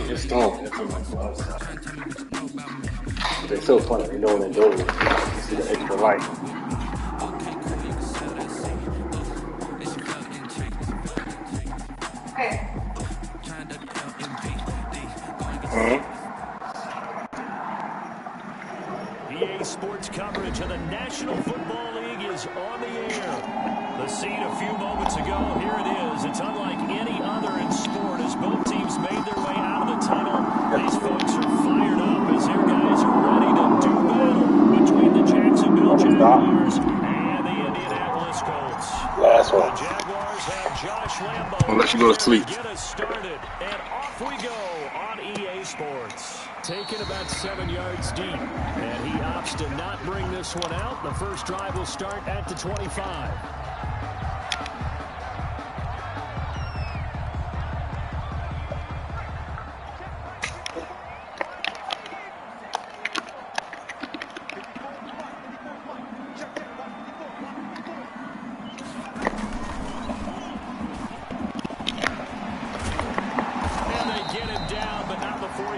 It's strong. They're so funny. They know when they're doing it. You see the extra light. EA Sports coverage of the National Football League is on the air. The scene a few moments ago, here it is. It's unlike any other in sport as both teams made their way out of the tunnel. These folks are fired up as their guys are ready to do battle between the Jacksonville Jaguars and the Indianapolis Colts. Last one. The Jaguars have Josh Lambo. I'll let you go to sleep. Get us started, and off we go on EA Sports. Taken about 7 yards deep, and he opts to not bring this one out. The first drive will start at the 25.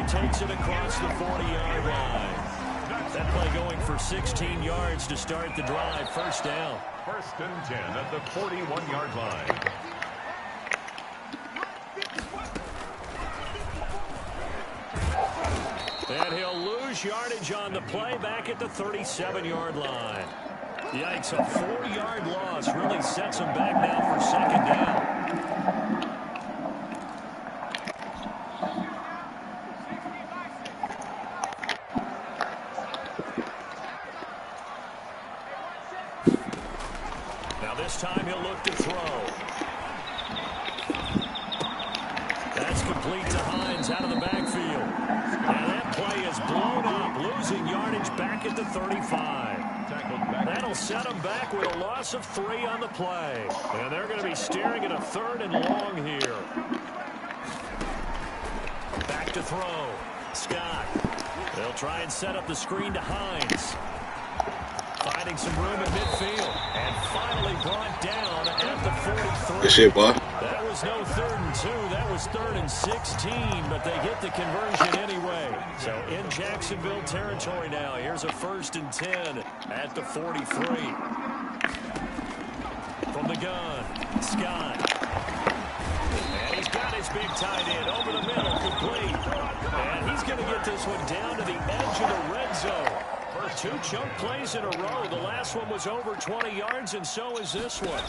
Takes it across the 40-yard line. That play going for 16 yards to start the drive. First down. First and 10 at the 41-yard line. And he'll lose yardage on the play back at the 37-yard line. Yikes, a 4-yard loss really sets him back now for second down. This time he'll look to throw. That's complete to Hines out of the backfield. And that play is blown up, losing yardage back at the 35. That'll set him back with a loss of 3 on the play. And they're going to be staring at a 3rd and long here. Back to throw. Scott. They'll try and set up the screen to Hines. Finding some room in midfield. And finally brought down at the 43. Good shit, boy. That was no 3rd and 2. That was 3rd and 16. But they get the conversion anyway. So in Jacksonville territory now. Here's a 1st and 10 at the 43. From the gun, Scott. And he's got his big tight end over the middle, complete. And he's going to get this one down to the edge of the red zone. 2 chunk plays in a row. The last one was over 20 yards, and so is this one.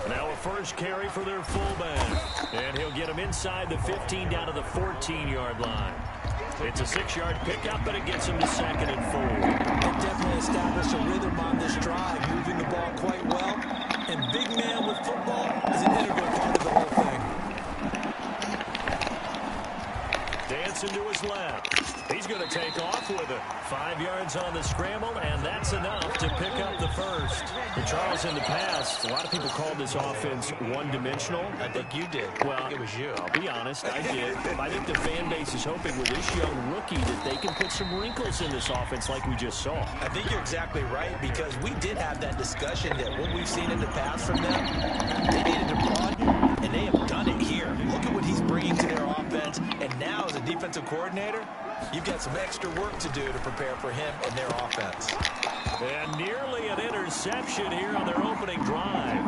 Now a first carry for their fullback. And he'll get him inside the 15 down to the 14-yard line. It's a 6-yard pickup, but it gets him to 2nd and 4. They definitely established a rhythm on this drive, moving the ball quite well. And big man with football is an integral part of the whole thing. Dancing to his left. He's going to take off with it. 5 yards on the scramble, and that's enough to pick up the first. And Charles, in the past, a lot of people called this offense one-dimensional. I think you did. Well, it was you. I'll be honest, I did. I think the fan base is hoping with this young rookie that they can put some wrinkles in this offense like we just saw. I think you're exactly right, because we did have that discussion that what we've seen in the past from them, they needed to broaden, and they have done it here. Look at what he's bringing to their offense, and now as a defensive coordinator, you've got some extra work to do to prepare for him and their offense. And nearly an interception here on their opening drive.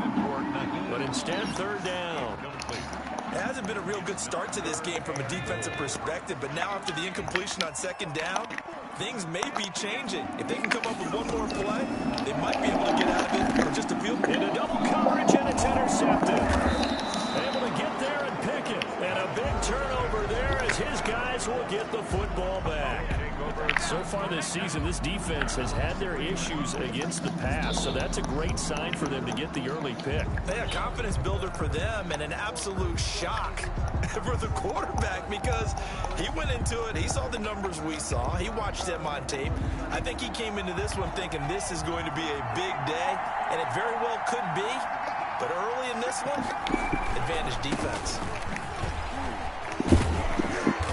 But instead, 3rd down. It hasn't been a real good start to this game from a defensive perspective, but now after the incompletion on 2nd down, things may be changing. If they can come up with one more play, they might be able to get out of it for just a field goal. Into double coverage, and it's intercepted. Able to get there and pick it. And a big turnover there as his guys will get the football back. So far this season, this defense has had their issues against the pass, so that's a great sign for them to get the early pick. Hey, a confidence builder for them and an absolute shock for the quarterback, because he went into it, he saw the numbers we saw, he watched them on tape. I think he came into this one thinking this is going to be a big day, and it very well could be, but early in this one, advantage defense.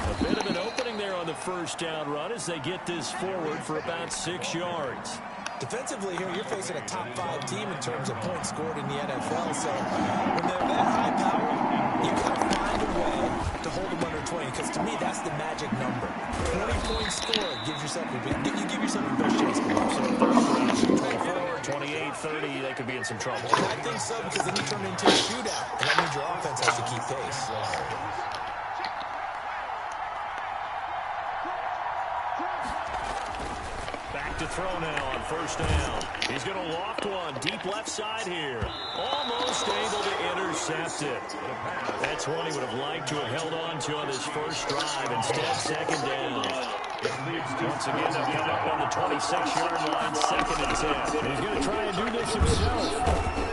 A bit of an opening there on the first down run as they get this forward for about 6 yards. Defensively here, you're facing a top 5 team in terms of points scored in the NFL. So when they're that high power, you got to find a way to hold them under 20. Because to me, that's the magic number. 20-point score gives yourself you give yourself your best chance to lose. 24, 28, 30, they could be in some trouble. I think so, because then you turn it into a shootout, and that means your offense has to keep pace. To throw now on first down. He's going to loft one deep left side here. Almost able to intercept it. That's one he would have liked to have held on to on his first drive. Instead, second down. Once again, they'll get up on the 26-yard line, 2nd and 10. He's going to try and do this himself.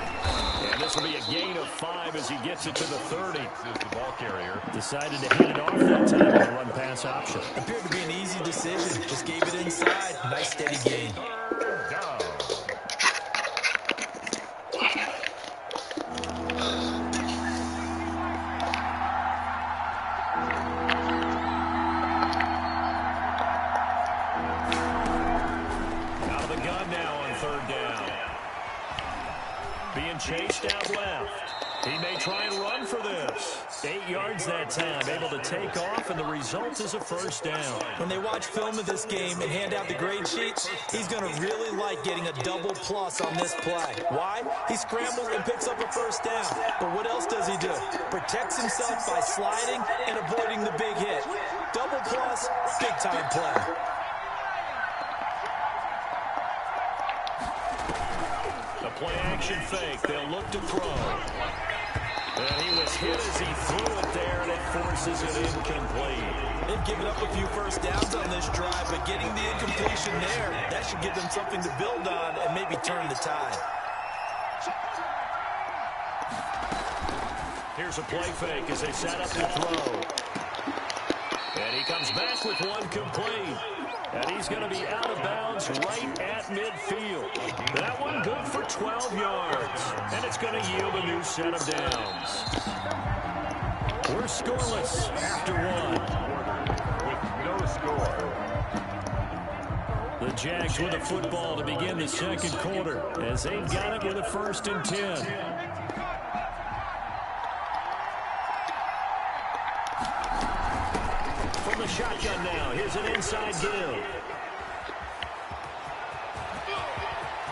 And this will be a gain of 5 as he gets it to the 30. The ball carrier Decided to hand it off that time with a run-pass option. Appeared to be an easy decision. Just gave it inside. Nice, steady gain. down. Out of the gun now on 3rd down. Being chased out left. He may try and run for this. 8 yards that time, able to take off, and the result is a first down. When they watch film of this game and hand out the grade sheets, he's going to really like getting a double plus on this play. Why? He scrambles and picks up a first down. But what else does he do? Protects himself by sliding and avoiding the big hit. Double plus, big-time play. The play-action fake. They'll look to throw. And he was hit as he threw it there, and it forces it incomplete. They've given up a few first downs on this drive, but getting the incompletion there, that should give them something to build on and maybe turn the tide. Here's a play fake as they set up the throw. And he comes back with one complete. And he's going to be out of bounds right at midfield. That one good for 12 yards. And it's going to yield a new set of downs. We're scoreless after one. With no score. The Jags with the football to begin the 2nd quarter as they've got it with a 1st and 10. From the shotgun now, here's an inside give.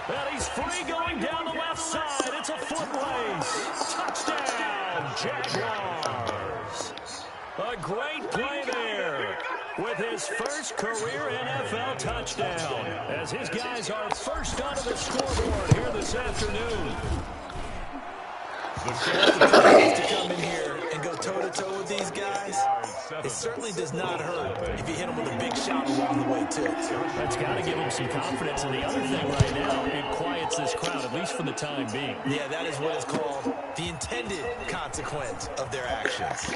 And he's free going down the left side. It's a foot race. Touchdown, Jaguars. A great play there with his first career NFL touchdown as his guys are first onto the scoreboard here this afternoon. To come in here and go toe-to-toe with these guys, it certainly does not hurt if you hit them with a big shot along the way, too. That's got to give him some confidence. And the other thing right now, it quiets this crowd, at least for the time being. Yeah, that is what is called the intended consequence of their actions.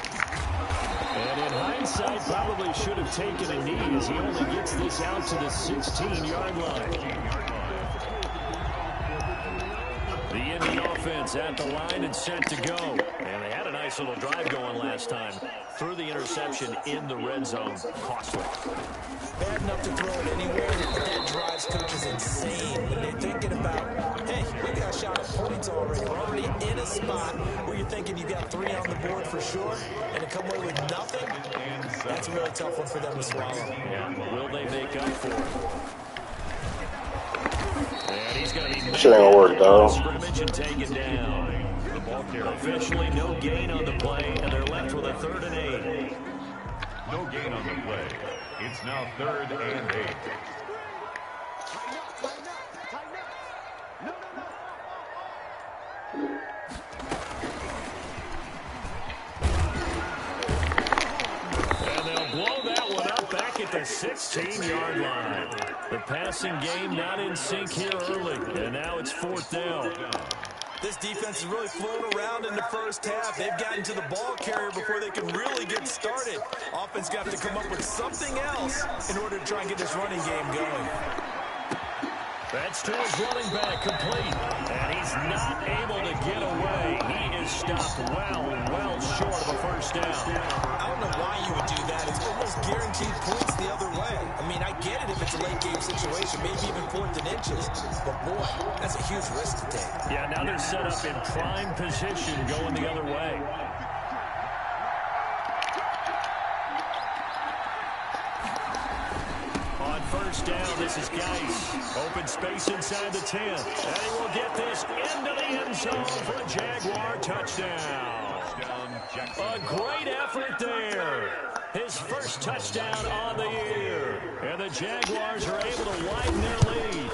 And in hindsight, probably should have taken a knee as he only gets this out to the 16-yard line. The Indy offense at the line and set to go. And they had a nice little drive going last time. Threw the interception in the red zone. Costly. Bad enough to throw it anywhere, but that drives coaches insane when they're thinking about, hey, we got a shot at points already. We're already in a spot where you're thinking you got 3 on the board for sure, and to come away with nothing, that's a really tough one for them to swallow. Yeah, will they make up for it? And he's going to be Shit ain't gonna work, dog. scrimmage and taken down. The ball carrier officially no gain on the play, and they're left with a 3rd and 8. No gain on the play. It's now 3rd and 8. And they'll blow that one up back at the 16-yard line. The passing game not in sync here early, and now it's 4th down. This defense has really flown around in the first half. They've gotten to the ball carrier before they can really get started. Offense got to come up with something else in order to try and get this running game going. That's to his running back, complete. And he's not able to get away. He is stopped well short of a first down. I don't know why you would do that. It's almost guaranteed points the other way. I mean, I get it if it's a late game situation, maybe even 4th and inches. But boy, that's a huge risk to take. Yeah, now they're set up in prime position going the other way. First down, this is Geis. Open space inside the 10. And he will get this into the end zone for a Jaguar touchdown. A great effort there. His first touchdown on the year. And the Jaguars are able to widen their lead.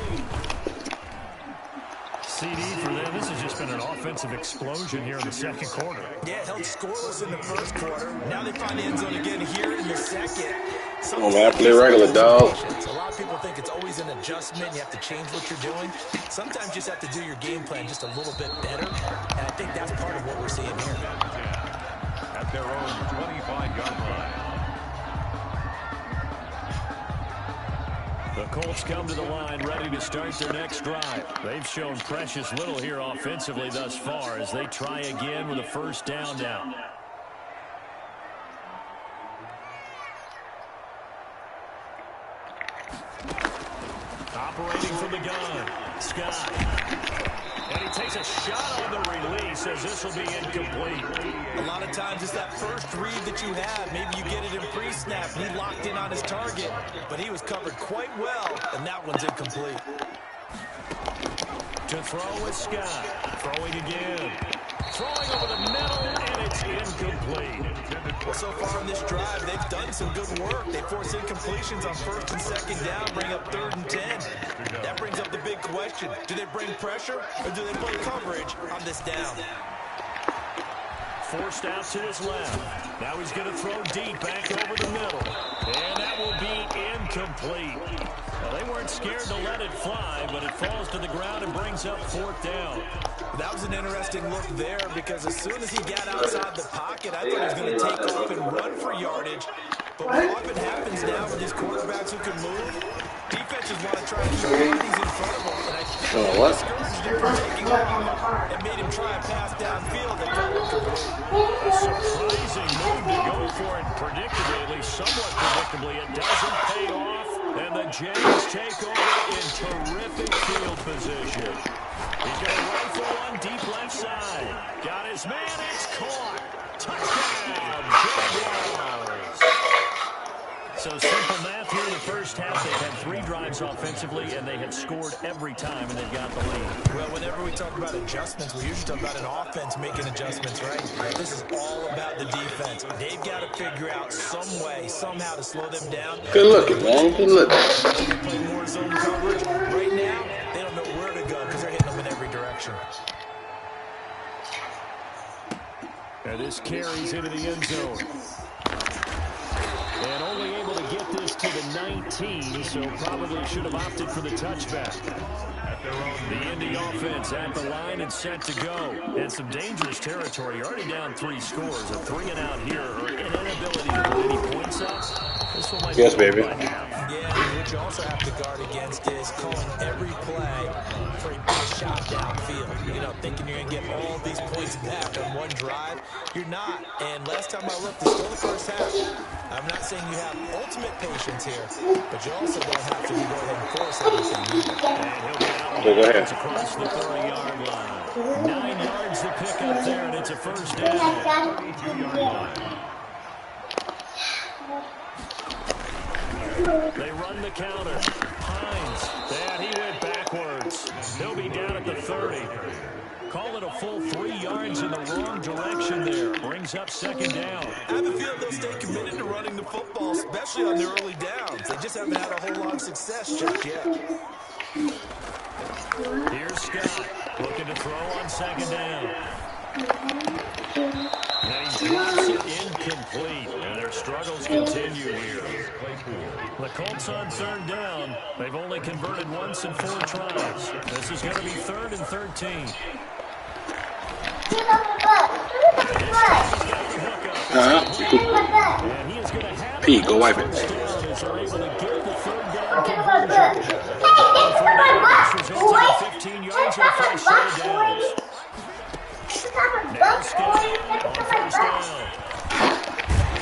CD for them. This has just been an offensive explosion here in the second quarter. Yeah, held scoreless in the first quarter. Now they find the end zone again here in the second. Come on, man, play regular, dog. A lot of people think it's always an adjustment. You have to change what you're doing. Sometimes you just have to do your game plan just a little bit better. And I think that's part of what we're seeing here. At their own 25-yard line. The Colts come to the line ready to start their next drive. They've shown precious little here offensively thus far as they try again with a first down now. Operating from the gun, Scott. And he takes a shot on the release as this will be incomplete. A lot of times it's that first read that you have. Maybe you get it in pre-snap. He locked in on his target, but he was covered quite well, and that one's incomplete. To throw with Scott. Throwing again. Throwing over the middle, and it's incomplete. Well, so far in this drive, they've done some good work. They force incompletions on first and second down, bring up 3rd and 10. That brings up the big question. Do they bring pressure, or do they play coverage on this down? Forced out to his left. Now he's going to throw deep back over the middle. And that will be incomplete. Well, they weren't scared to let it fly, but it falls to the ground and brings up 4th down. That was an interesting look there because as soon as he got outside the pocket, I thought he was going to take off and run for yardage. But what often happens now with these quarterbacks who can move, defenses want to try to keep bodies in front of them. And I think that discouraged him from taking off and made him try a pass downfield that got incomplete. Surprising move to go for it predictably, at least somewhat predictably. It doesn't pay off, and the Jags take over in terrific field position. He's going to rifle one deep left side. Got his man, it's caught. Touchdown, Jaguars. So simple math here in the first half. They've had 3 drives offensively, and they have scored every time, and they've got the lead. Well, whenever we talk about adjustments, we usually talk about an offense making adjustments, right? This is all about the defense. They've got to figure out some way, somehow to slow them down. Good looking, man. Good looking. They play more zone coverage. Right now, they don't know where to go because they're hitting them in every direction. And this carries into the end zone. And only able to get this to the 19, so probably should have opted for the touchback. The Indy offense at the line and set to go. And some dangerous territory. You're already down 3 scores. A 3 and out here, or an inability to put any points up. This one might yes, be baby. Yeah, what you also have to guard against is calling every play for a big shot downfield. You know, thinking you're going to get all these points back on one drive. You're not. And last time I looked, it's still the first half. I'm not saying you have ultimate patience here, but you also don't have to go ahead and force everything. And he'll get out go ahead. across the 30-yard line. 9 yards to pick up there, and it's a first down. 32-yard line. They run the counter. Hines. And he went backwards. He'll be down at the 30. Call it a full 3 yards in the wrong direction there. Brings up second down. I have a feeling they'll stay committed to running the football, especially on their early downs. They just haven't had a whole lot of success just yet. Here's Scott. Looking to throw on second down. And he drops it incomplete. And their struggles continue here. The Colts on third down. They've only converted once in 4 tries. This is going to be 3rd and 13. And he is going to have Pete, go wipe it. as they're able to get the 3rd down conversion. answer the first set of downs. Now Scott on first down.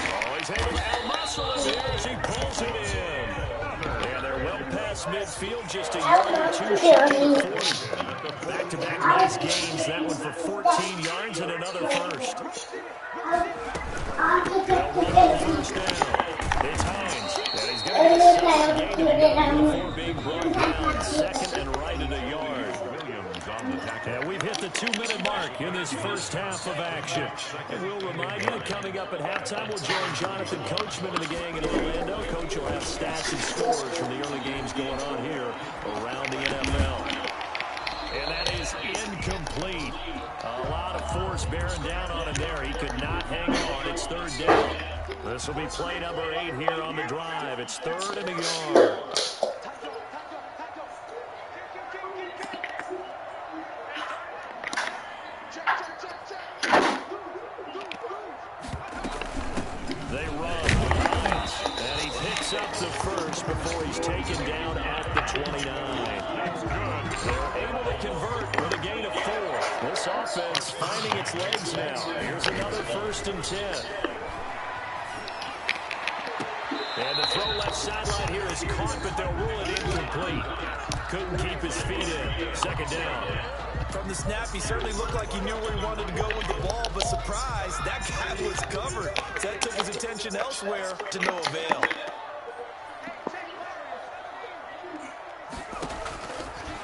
Oh, he's able to out-muscle him here as he pulls it in. And they're well past midfield, just a yard or two short of the 40. Back-to-back nice gains. That one for 14 yards and another first. They'll run on first down. It's Hines, and he's going to get a solid gain to begin before being brought down. Second and right at a yard. And we've hit the 2-minute mark in this first half of action. And we'll remind you that coming up at halftime, we'll join Jonathan Coachman and the gang in Orlando. Coach will have stats and scores from the early games going on here around the NFL. And that is incomplete. A lot of force bearing down on him there. He could not hang on. It's third down. This will be play number 8 here on the drive. It's third and a yard. They run the Lions, and he picks up the first before he's taken down at the 29. They're able to convert with a gain of 4. This offense finding its legs now. Here's another first and 10. And the throw left sideline here is caught, but they'll rule it incomplete. Couldn't keep his feet in. Second down. From the snap, he certainly looked like he knew where he wanted to go with the ball, but surprise, that guy was covered. So that took his attention elsewhere to no avail.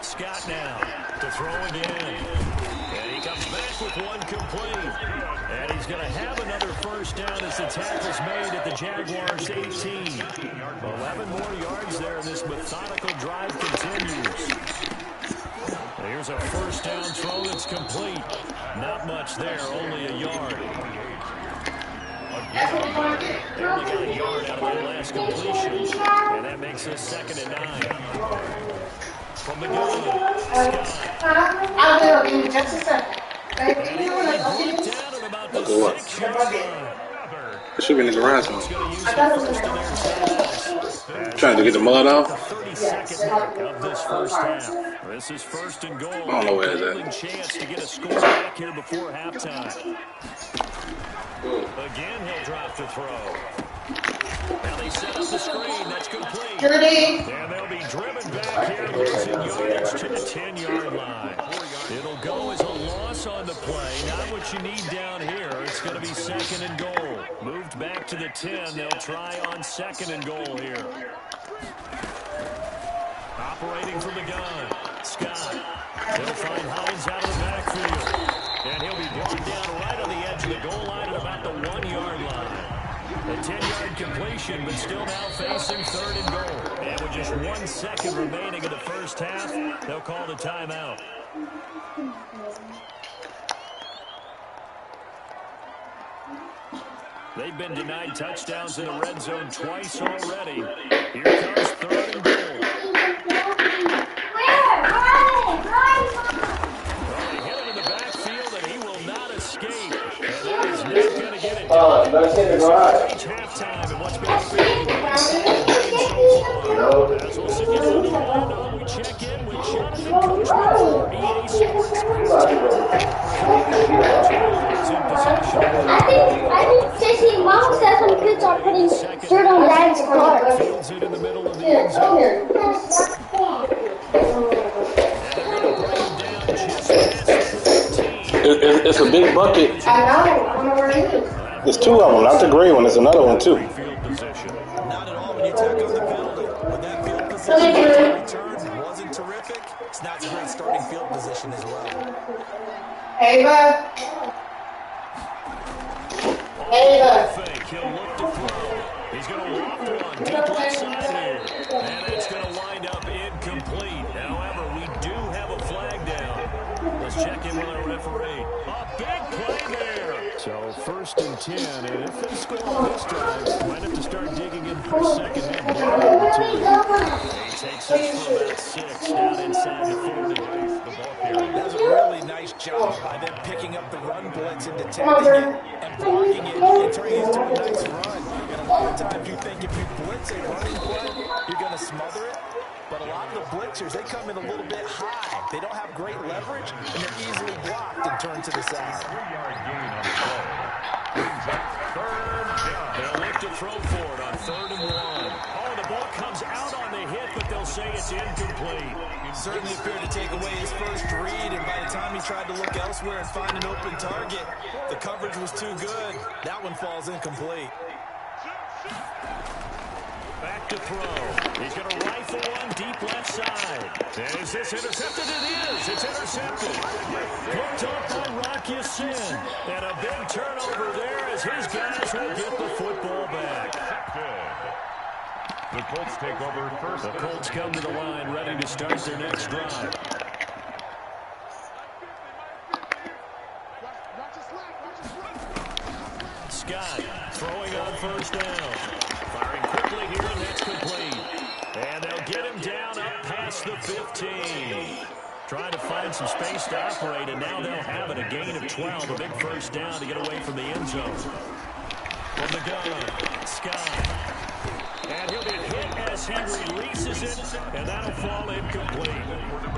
Scott now to throw again. And he comes back with one complete. And he's going to have another first down as the tackle's made at the Jaguars' 18. 11 more yards there, and this methodical drive continues. Here's a first down throw that's complete. Not much there, only a yard. They only got a yard out of their last completion, and that makes us 2nd and 9. From the gun, Scott. I'll do it just a second. And he will be brought down at about the 6-yard line. It should be in the garage now. He's going to use the first in their timeouts. Trying to get the mud off. The 32nd mark of this first half. This is first and goal. I don't know where it's at. Golden chance to get a score back here before halftime. Again, he'll drop the throw. Now they set up the screen. That's complete. And they'll be driven back here, losing yardage to the 10-yard line. It'll go as a loss on the play. Not what you need down here. It's going to be 2nd and goal. Moved back to the 10. They'll try on 2nd and goal here. Operating from the gun, Scott. He'll find Hines out of the backfield. And he'll be brought down right on the edge of the goal line at about the 1-yard line. A 10-yard completion, but still now facing 3rd and goal. And with just 1 second remaining in the first half, they'll call the timeout. They've been denied touchdowns in the red zone twice already. Here comes 3rd and goal. Well, they hit him in the backfield, and he will not escape. And that is not going to get it done. Reach halftime, and what's been a really one-sided game so far. As we'll sit in Orlando, we check in with Jonathan Coachman for EA Sports. I think J.C. Mom said some kids are putting dirt on Dad's car. Fields it in the middle of the end zone. It's a big bucket. I know. I wonder where it is. There's 2 of them, not the gray one. There's another one too. Field position. Not at all when you tack on the penalty. When that field position return wasn't terrific, it's not a great starting field position as well. Ava. Fake. He'll look to throw. He's going to loft one deep left side here. And it's going to wind up incomplete. However, we do have a flag down. Let's check in with our referee. A big play there. So 1st and 10. And if they score on this drive, might have to start digging in for a second half. He takes us for about 6 down inside the 40. That's a really nice job by them picking up the run blitz and detecting it and blocking it and turning it into a nice run. And a lot of times you think if you blitz a running play, you're going to smother it. But a lot of the blitzers, they come in a little bit high. They don't have great leverage, and they're easily blocked and turned to the side. 3-yard gain on the play. Brings up third down. They'll look to throw for it on 3rd and 1. Oh, the ball comes out on the hit, but they'll say it's incomplete. Certainly appeared to take away his first read, and by the time he tried to look elsewhere and find an open target, the coverage was too good. That one falls incomplete. Back to throw. He's going to rifle one deep left side. And is this intercepted? It is. It's intercepted. Picked up by Rocky Sin. And a big turnover there as his guys will get the football back. The Colts take over first. The Colts come to the line ready to start their next drive. Scott throwing on 1st down. Firing quickly here, and that's complete. And they'll get him down up past the 15. Trying to find some space to operate, and now they'll have it. A gain of 12, a big 1st down to get away from the end zone. From the gun, Scott. And he'll be hit as he releases it, and that'll fall incomplete.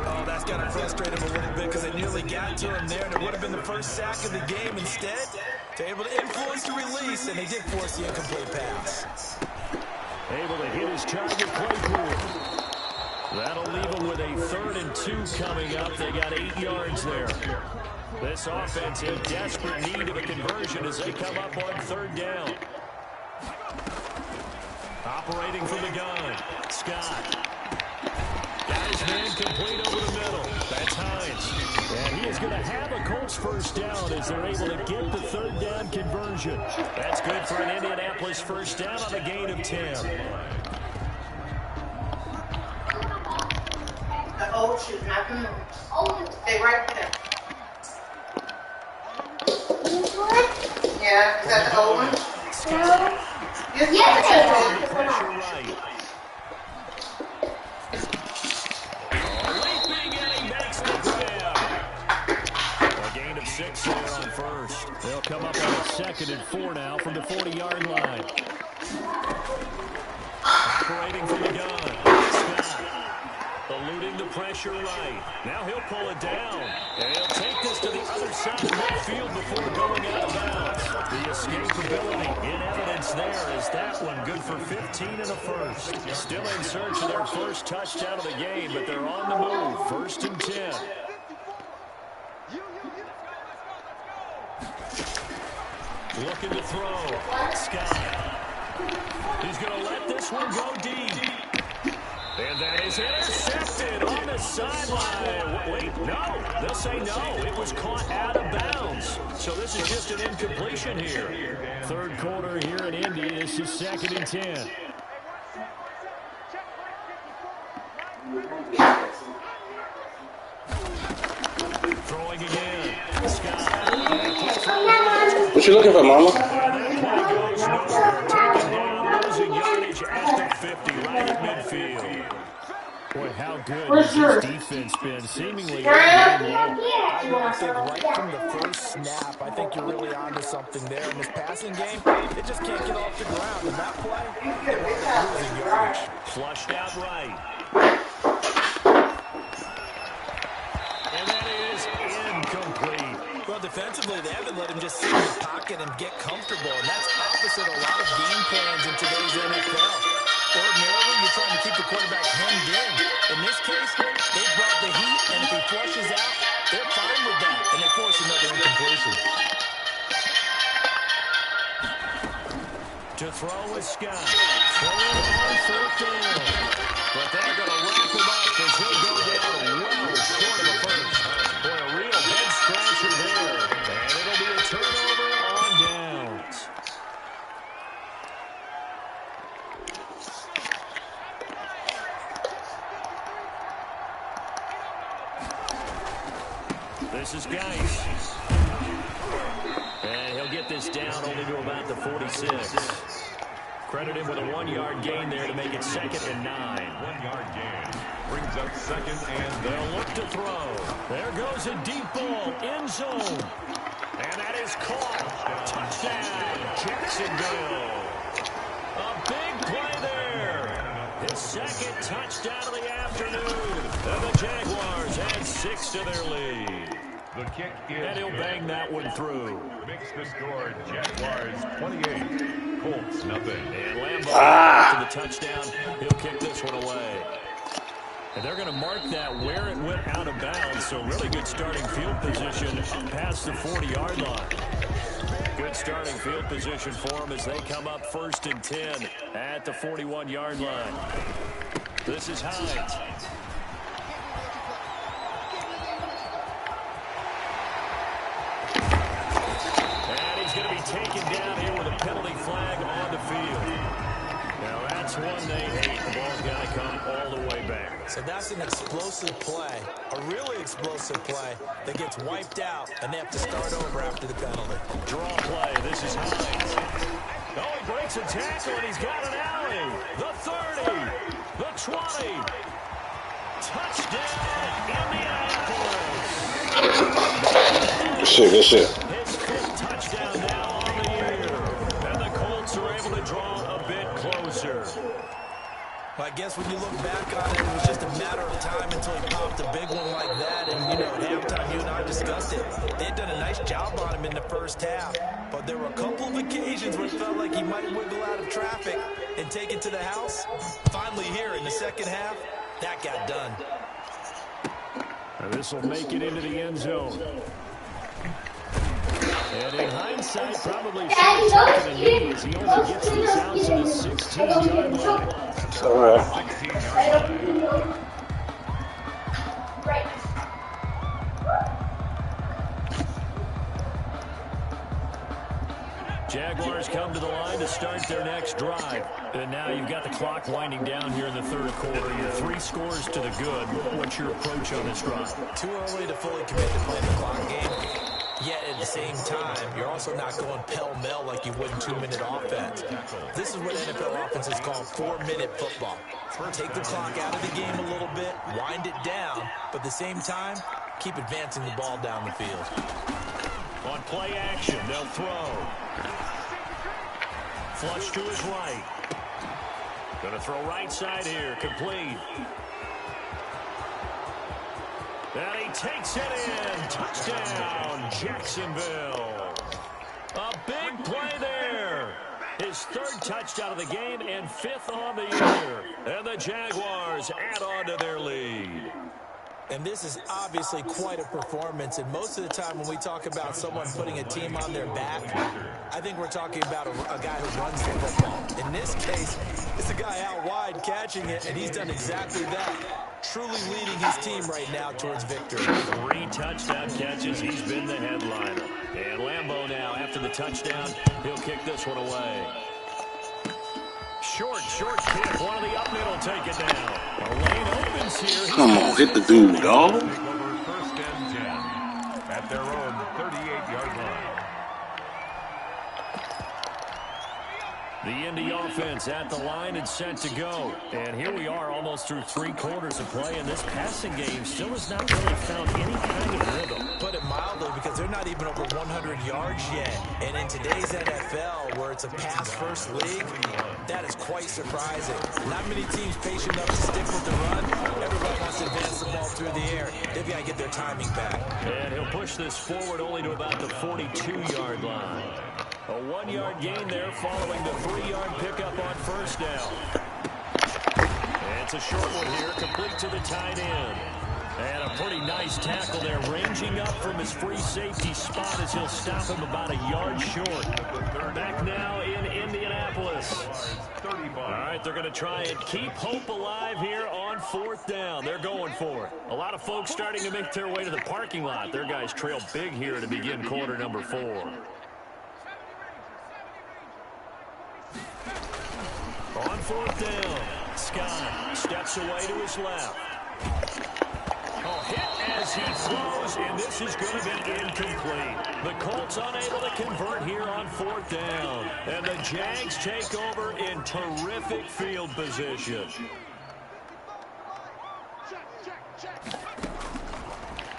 Oh, that's got to frustrate him a little bit because they nearly got to him there, and it would have been the first sack of the game. Instead, they're able to influence the release, and they did force the incomplete pass. Able to hit his target Claypool. That'll leave them with a 3rd and 2 coming up. They got 8 yards there. This offense in desperate need of a conversion as they come up on 3rd down. Operating from the gun, Scott. Got his man complete over the middle. That's Hines. And he is going to have a Colts 1st down as they're able to get the 3rd down conversion. That's good for an Indianapolis 1st down on a gain of 10. The old shoe, not the new. Stay right there. Yeah, is that the old one? No. Yes. Pressure right. Leaping and he makes the grab. A gain of 6 there on 1st. They'll come up on a 2nd and 4 now from the 40-yard line. Operating from the gun. Scott. Eluding the pressure right. Now he'll pull it down. And he'll take this to the other side of midfield before going out of bounds. The escapability in evidence there is that one good for 15 and a 1st. Still in search of their first touchdown of the game, but they're on the move. 1st and 10. Looking to throw. Scott. He's going to let this one go deep. And that is intercepted on the sideline. Wait, no. They'll say no. It was caught out of bounds. So this is just an incompletion here. 3rd quarter here in Indy. This is 2nd and 10. Throwing again. Scott. What you looking for, Mama? Taken down, losing yardage at the 50, right at midfield. Boy, how good has this defense been? Seemingly all game long. I think right from the first snap, I think you're really onto something there. In this passing game, it just can't get off the ground. And that play, they wound up losing yardage. Flushed out right. And that is incomplete. Well, defensively, they haven't let him just sit in the pocket and get comfortable. And that's opposite a lot of game plans in today's NFL. Ordinarily, you're trying to keep the quarterback hemmed in. In this case, they brought the heat, and if he flushes out, they're fine with that, and they force another incompletion. To throw with Scott. Throwing on 4th down. But they're going to wrap him up as he'll go down well short of the 1st. Boy, a real head scratcher there. And it'll be a turnover on downs. This is Geis. And he'll get this down only to about the 46. Credit him with a 1-yard gain there to make it 2nd and 9. 1-yard gain. Brings up 2nd and they'll look to throw. There goes a deep ball, end zone. And that is caught. Touchdown, Jacksonville. A big play there. His 2nd touchdown of the afternoon. And the Jaguars had 6 to their lead. The kick is And he'll bang that one through. Makes the score Jaguars 28, Colts nothing. And Lambeau after the touchdown, he'll kick this one away. And they're going to mark that where it went out of bounds, so really good starting field position up past the 40-yard line. Good starting field position for them as they come up 1st and 10 at the 41-yard line. This is Hines. And he's going to be taken down here with a penalty flag on the field. Now that's one they hate. The ball's got to come all the way back. So that's an explosive play, a really explosive play that gets wiped out, and they have to start over after the penalty. Draw play. This is Hines. Oh, he breaks a tackle, and he's got an alley. The 30, the 20. Touchdown, Indianapolis. Good shit, good shit. His 5th touchdown now on the year. And the Colts are able to draw a bit closer. Well, I guess when you look back on it, it was just a matter of time until he popped a big one like that. And, you know, at halftime, you and I discussed it. They had done a nice job on him in the first half. But there were a couple of occasions where it felt like he might wiggle out of traffic and take it to the house. Finally here in the second half, that got done. And this will make it into the end zone. And in hindsight, probably should have taken a knee as he only gets this out to the 16-yard line. It's all right. 16-yard line. Jaguars come to the line to start their next drive. And now you've got the clock winding down here in the third quarter. You're 3 scores to the good. What's your approach on this drive? Too early to fully commit to playing the clock game. Yet at the same time, you're also not going pell-mell like you would in 2-minute offense. This is what NFL offenses call 4-minute football. Take the clock out of the game a little bit, wind it down, but at the same time, keep advancing the ball down the field. On play action, they'll throw. Flush to his right. Going to throw right side here, complete. And he takes it in. Touchdown, Jacksonville. A big play there. His 3rd touchdown of the game and 5th on the year. And the Jaguars add on to their lead. And this is obviously quite a performance. And most of the time when we talk about someone putting a team on their back, I think we're talking about a guy who runs the football. In this case, it's a guy out wide catching it, and he's done exactly that. Truly leading his team right now towards victory. 3 touchdown catches. He's been the headliner. And Lambeau now, after the touchdown, he'll kick this one away. Short kick. One of the up middle take it down. A lane opens here. Come on, hit the dude, dog. Take over 1st and 10 at their own 38-yard line. The Indy offense at the line and set to go. And here we are almost through 3 quarters of play, and this passing game still has not really found any kind of rhythm. Put it mildly, because they're not even over 100 yards yet. And in today's NFL, where it's a pass-first league, that is quite surprising. Not many teams patient enough to stick with the run. Everybody wants to advance the ball through the air. They've got to get their timing back. And he'll push this forward only to about the 42-yard line. A 1-yard gain there following the 3-yard pickup on 1st down. And it's a short one here, complete to the tight end. And a pretty nice tackle there, ranging up from his free safety spot as he'll stop him about a yard short. Back now in Indianapolis. All right, they're going to try and keep hope alive here on 4th down. They're going for it. A lot of folks starting to make their way to the parking lot. Their guys trail big here to begin quarter number 4. On 4th down, Scott steps away to his left. Hit as he throws, and this is going to be incomplete. The Colts unable to convert here on 4th down. And the Jags take over in terrific field position.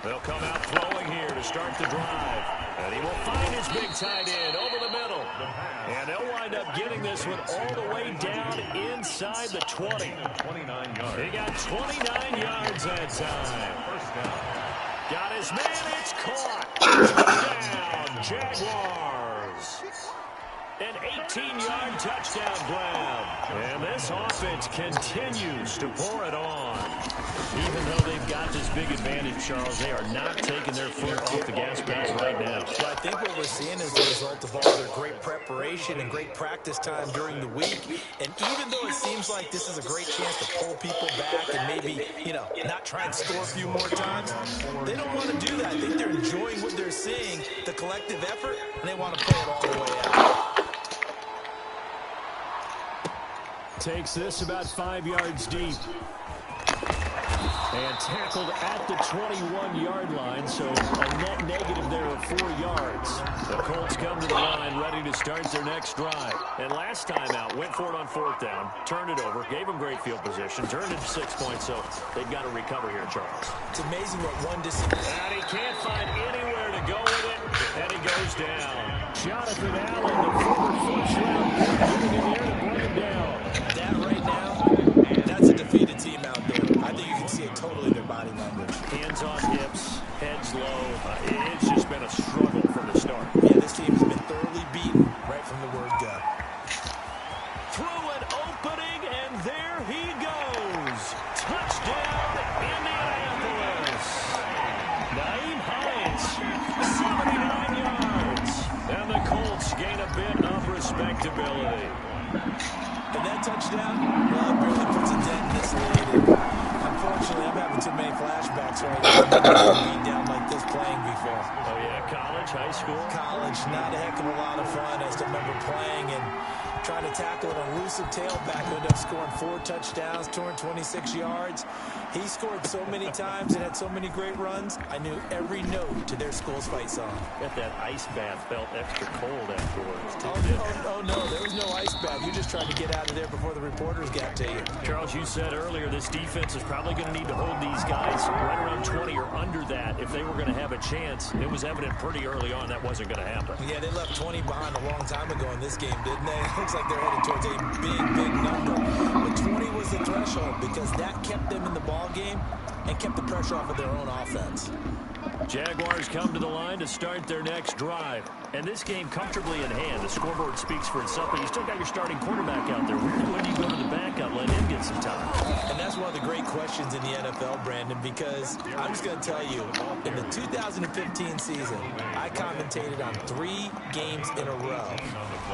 They'll come out throwing here to start the drive. And he will find his big tight end over the middle. And they'll wind up getting this one all the way down inside the 20. 29 yards. He got 29 yards that time. 1st down. Got his man. It's caught. Touchdown, Jaguars. An 18-yard touchdown grab. And this offense continues to pour it on. Even though they've got this big advantage, Charles, they are not taking their foot off the gas pedal right now. Well, I think what we're seeing is the result of all their great preparation and great practice time during the week. And even though it seems like this is a great chance to pull people back and maybe, not try and score a few more times, they don't want to do that. I think they're enjoying what they're seeing, the collective effort, and they want to play it all the way out. Takes this about 5 yards deep. And tackled at the 21-yard line, so a net negative there of 4 yards. The Colts come to the line ready to start their next drive. And last time out, went for it on 4th down, turned it over, gave them great field position, turned it to 6 points, so they've got to recover here, Charles. It's amazing what one decision. And he can't find anywhere to go with it, and he goes down. Jonathan Allen, the former first-round pick, getting in there to bring him down. That right now, that's a defeated team out there. I think you can see it totally in their body language. Hands on hips, heads low. It's just been a struggle from the start. Yeah, this team has been thoroughly beaten right from the word go. Through an opening, and there he goes. Touchdown, Indianapolis. Nyheim Hines, 79 yards. And the Colts gain a bit of respectability. And that touchdown, well, it barely puts a dent in this lead. Unfortunately, I'm having too many flashbacks right now. I've never been down like this playing before. Oh, yeah, college, high school? College, not a heck of a lot of fun. I still remember playing and trying to tackle an elusive tailback who ended up scoring 4 touchdowns, 226 yards. He scored so many times and had so many great runs, I knew every note to their school's fight song. Got that ice bath, felt extra cold afterwards. Oh, no, there was no ice bath. You just tried to get out of there before the reporters got to you. Charles, you said earlier this defense is probably going to need to hold these guys right around 20 or under that if they were going to have a chance. It was evident pretty early on that wasn't going to happen. Yeah, they left 20 behind a long time ago in this game, didn't they? Looks like they're headed towards a big number. But 20 was the threshold because that kept them in the ball game and kept the pressure off of their own offense. Jaguars come to the line to start their next drive. And this game comfortably in hand. The scoreboard speaks for itself, but you still got your starting quarterback out there. When do you go to the backup, let him get some time? And that's one of the great questions in the NFL, Brandon, because I'm just going to tell you, in the 2015 season, I commentated on 3 games in a row.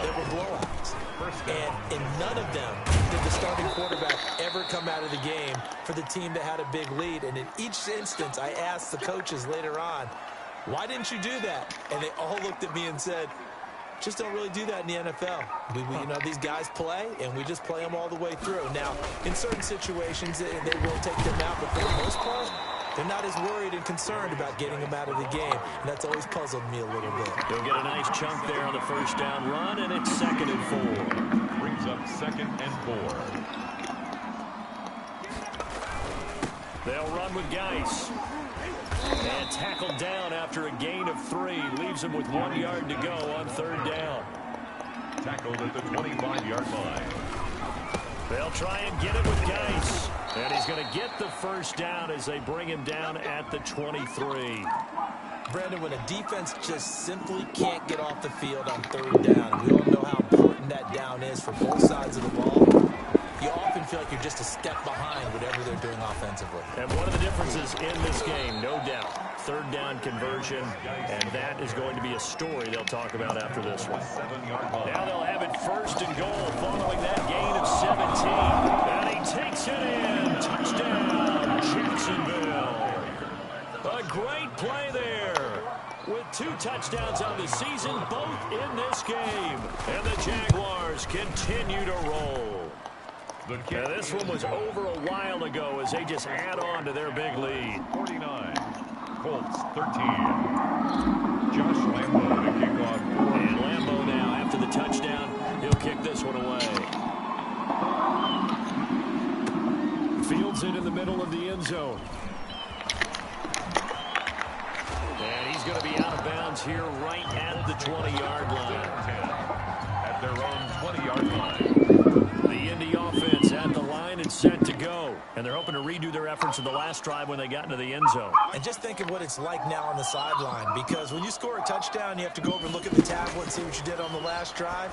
There were blowouts. And in none of them did the starting quarterback ever come out of the game for the team that had a big lead. And in each instance, I asked the coaches later on, why didn't you do that? And they all looked at me and said, just don't really do that in the NFL. These guys play, and we just play them all the way through. Now, in certain situations, they will take them out, but for the most part, they're not as worried and concerned about getting them out of the game. And that's always puzzled me a little bit. They'll get a nice chunk there on the first down run, and it's 2nd and 4. Brings up 2nd and 4. They'll run with Geis. And tackled down after a gain of 3. Leaves him with 1 yard to go on 3rd down. Tackled at the 25-yard line. They'll try and get it with Geis. And he's going to get the first down as they bring him down at the 23. Brandon, when a defense just simply can't get off the field on 3rd down, we all know how important that down is for both sides of the ball. You often feel like you're just a step behind whatever they're doing offensively. And one of the differences in this game, no doubt, 3rd down conversion, and that is going to be a story they'll talk about after this one. Now they'll have it 1st and goal following that gain of 17. And he takes it in. Touchdown, Jacksonville. A great play there. With 2 touchdowns on the season, both in this game. And the Jaguars continue to roll. Now, this one was over a while ago as they just add on to their big lead. 49. Colts 13. Josh Lambo to kick off. And Lambo now, after the touchdown, he'll kick this one away. Fields it in the middle of the end zone. And he's going to be out of bounds here right at the 20-yard line. At their own 20-yard line. The Indy offense at the line and set to go. go. And they're hoping to redo their efforts in the last drive when they got into the end zone. And just think of what it's like now on the sideline, because when you score a touchdown, you have to go over and look at the tablet and see what you did on the last drive.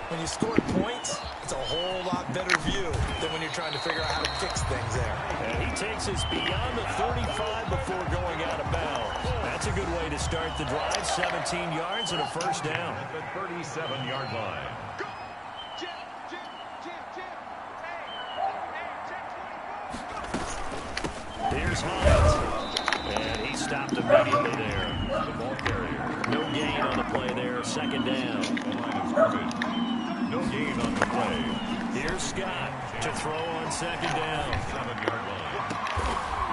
When you score points, it's a whole lot better view than when you're trying to figure out how to fix things there. And he takes us beyond the 35 before going out of bounds. That's a good way to start the drive. 17 yards and a first down. At the 37-yard line. Here's Hines. And he stopped immediately there. The ball carrier. No gain on the play there. Second down. The line of scrimmage. No gain on the play. Here's Scott to throw on second down. 7-yard line.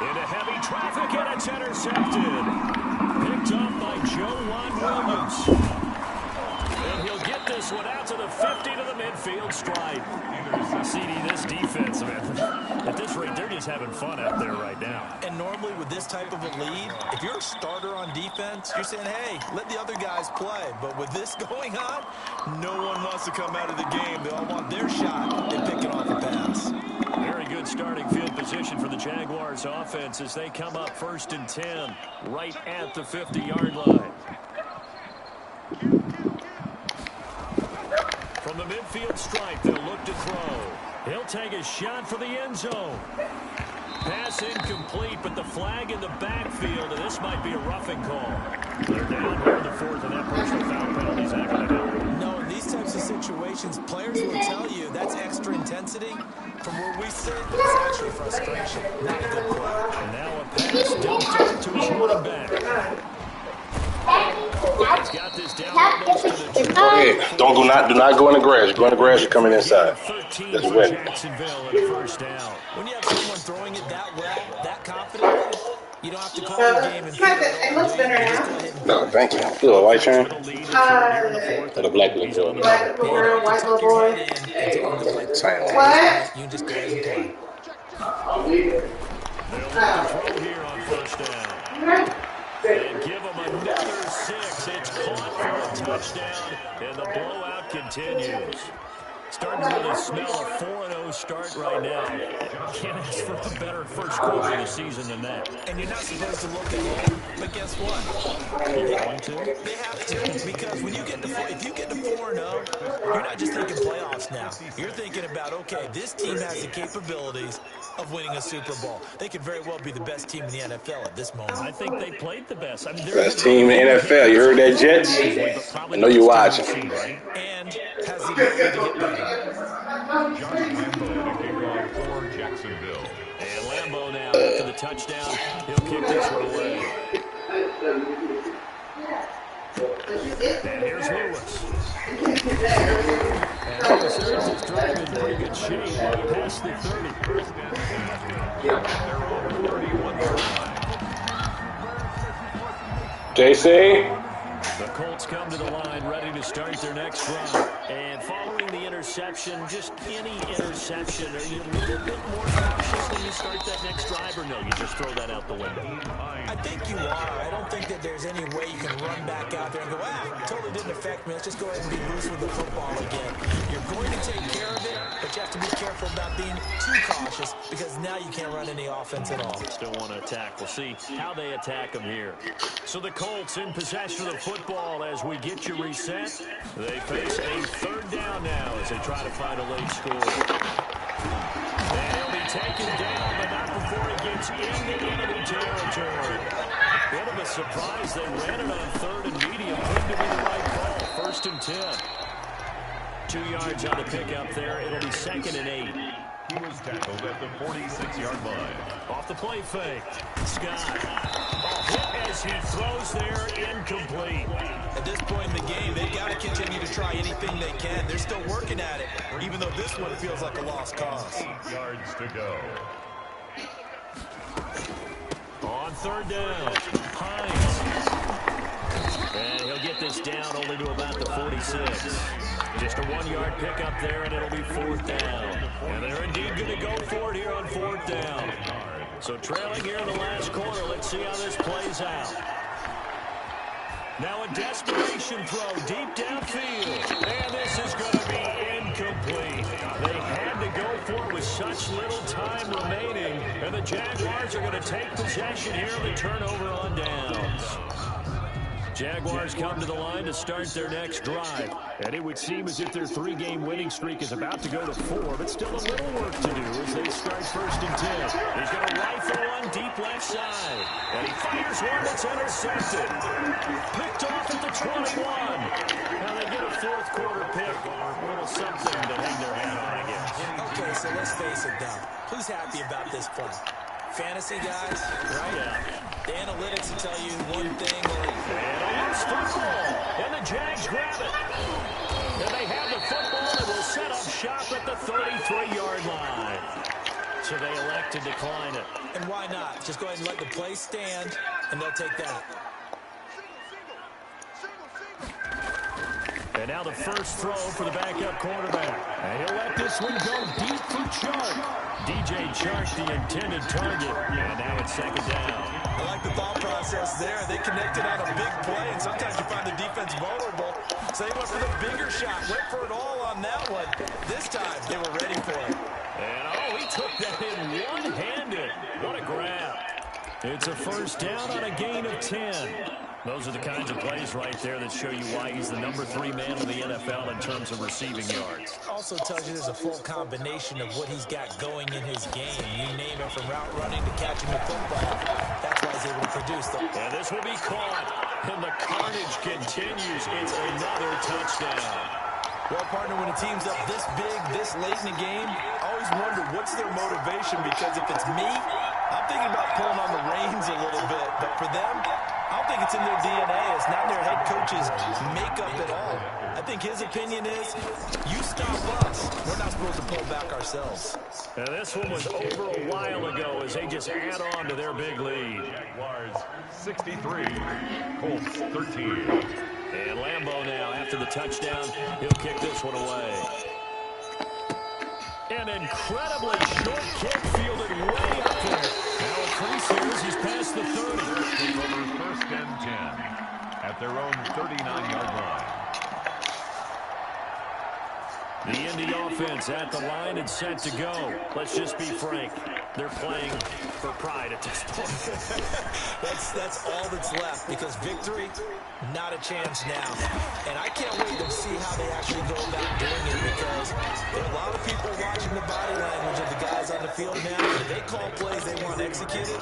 Into heavy traffic, and it's intercepted. Picked up by Joejuan Williams. And he'll get this one out to the 50 to the midfield stripe. CD, this defense, man, at this rate, they're just having fun out there right now. And normally with this type of a lead, if you're a starter on defense, you're saying, hey, let the other guys play. But with this going on, no one wants to come out of the game. They all want their shot at picking off a pass. Very good starting field position for the Jaguars offense as they come up 1st and 10 right at the 50-yard line. From the midfield stripe, they'll look to throw. He'll take a shot for the end zone. Pass incomplete, but the flag in the backfield, and this might be a roughing call. They're down here in the 4th, and that personal foul penalty's not going to help. No, in these types of situations, players will tell you that's extra intensity. From where we sit, it's actually frustration, not a good play. And now a pass dumped out to his running back. He's got this down almost to the 2. Okay, do not go in the grass. Go in the grass, you're coming inside. 13 That's for wet. Jacksonville and a first down. When you have someone throwing it that well, that confidently, you don't have to call the game and figure It looks better now. No, thank you. Feel a white chain? With a lead here in the 4th, Or the black one? White little girl, white little boy. Same. What? You just go ahead and play. They'll throw here on first down. And give them another 6. It's caught for a touchdown, and the blowout continues. Starting to really smell a 4-0 start right now. Can't ask for a better first quarter of the season than that. And you're not supposed to look ahead, but guess what? You're going to? They have to, because when you get to if you get to 4-0, you're not just thinking playoffs now. You're thinking about, okay, this team has the capabilities of winning a Super Bowl. They could very well be the best team in the NFL at this moment. I think they played the best. I mean, Best team in the NFL. You heard that, Jets? I know you're watching. And has the ability to get better. Josh Lambo to kick off for Jacksonville. And Lambo now after the touchdown. He'll kick this one away. And here's Lewis. And Lewis earns his drive in pretty good shape. Past the 30. They're on the 31-yard line. JC? The Colts come to the line ready to start their next drive. And following the interception, just any interception, are you a little bit more cautious when you start that next drive, or no, you just throw that out the window? I think you are. I don't think that there's any way you can run back out there and go, totally didn't affect me. Let's just go ahead and be loose with the football again. You're going to take care of it, but you have to be careful about being too cautious because now you can't run any offense at all. Still want to attack. We'll see how they attack them here. So the Colts in possession of the football as we get you reset. They face a third down now as they try to find a late score. And he'll be taken down, but not before he gets into enemy territory. Bit of a surprise. They ran it on 3rd and medium. Proved to be the right call. 1st and 10. 2 yards on the pickup there. It'll be 2nd and 8. He was tackled at the 46-yard line. Off the play fake. Scott. A hit as he throws there, incomplete. At this point in the game, they've got to continue to try anything they can. They're still working at it, even though this one feels like a lost cause. 8 yards to go. On 3rd down, Hines. And he'll get this down only to about the 46. Just a 1-yard pickup there, and it'll be 4th down. And they're indeed going to go for it here on 4th down. So trailing here in the last quarter, let's see how this plays out. Now a desperation throw deep downfield. And this is going to be incomplete. They had to go for it with such little time remaining, and the Jaguars are going to take possession here of the turnover on downs. Jaguars come to the line to start their next drive. And it would seem as if their 3-game winning streak is about to go to 4, but still a little work to do as they start 1st and 10. He's going to rifle one deep left side. And he fires one that's intercepted. Picked off at the 21. Now they get a 4th quarter pick. A little something to hang their hat on, I guess. Okay, so let's face it, though. Who's happy about this play? Fantasy guys, right? Yeah. The analytics will tell you one thing. And a loose football. And the Jags grab it. And they have the football and will set up shop at the 33-yard line. So they elect to decline it. And why not? Just go ahead and let the play stand, and they'll take that. And now the first throw for the backup quarterback. And he'll let this one go deep for Chark. DJ Chark, the intended target. And now it's 2nd down. I like the thought process there. They connected on a big play, and sometimes you find the defense vulnerable. So they went for the bigger shot, went for it all on that one. This time, they were ready for it. And, oh, he took that in one-handed. What a grab. It's a 1st down on a gain of 10. Those are the kinds of plays right there that show you why he's the number 3 man in the NFL in terms of receiving yards. Also tells you there's a full combination of what he's got going in his game. You name it, from route running to catching the football. That's why he's able to produce them. And this will be caught. And the carnage continues. It's another touchdown. Well, partner, when a team's up this big, this late in the game, I always wonder what's their motivation, because if it's me, I'm thinking about pulling on the reins a little bit. But for them, I don't think it's in their DNA. It's not their head coach's makeup at all. I think his opinion is, you stop us. We're not supposed to pull back ourselves. Now, this one was over a while ago as they just add on to their big lead. Jaguars 63, Colts 13. And Lambeau now, after the touchdown, he'll kick this one away. An incredibly short kick fielded way up there. Now a crease here as he's past the 30. Take over 1st and 10 at their own 39-yard line. The Indy offense at the line and set to go. Let's just be frank. They're playing for pride at this point. That's all that's left, because victory, not a chance now. And I can't wait to see how they actually go about doing it, because there are a lot of people watching the body language of the guys on the field now. If they call plays they want executed,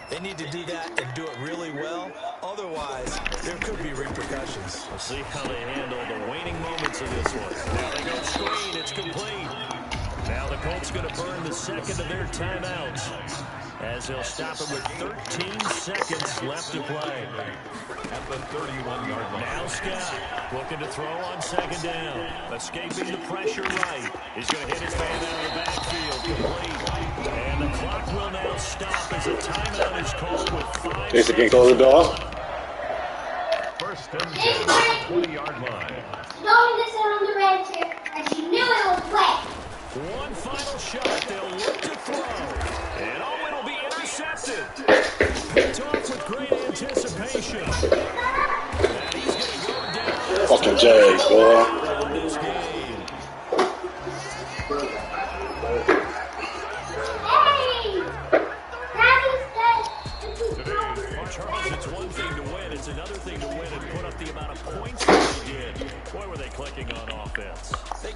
they need to do that and do it really well. Otherwise, there could be repercussions. We'll see how they handle the waning moments of this one. Now they go screen. It's complete. Now the Colts going to burn the 2nd of their timeouts as they'll stop it with 13 seconds left to play. At the 31-yard line. Now Scott looking to throw on 2nd down. Escaping the pressure right. He's going to hit his man out of the backfield. Complete. And the clock will now stop as a timeout is called with 5 Jason, can you seconds. close the door? 1st and 10 at the 20-yard line. Don't listen on the red chair, and she knew it was wet. One final shot. They'll look to throw. And oh, it'll be intercepted. Picked off with great anticipation. And he's going to go down. Fucking Jags, boy.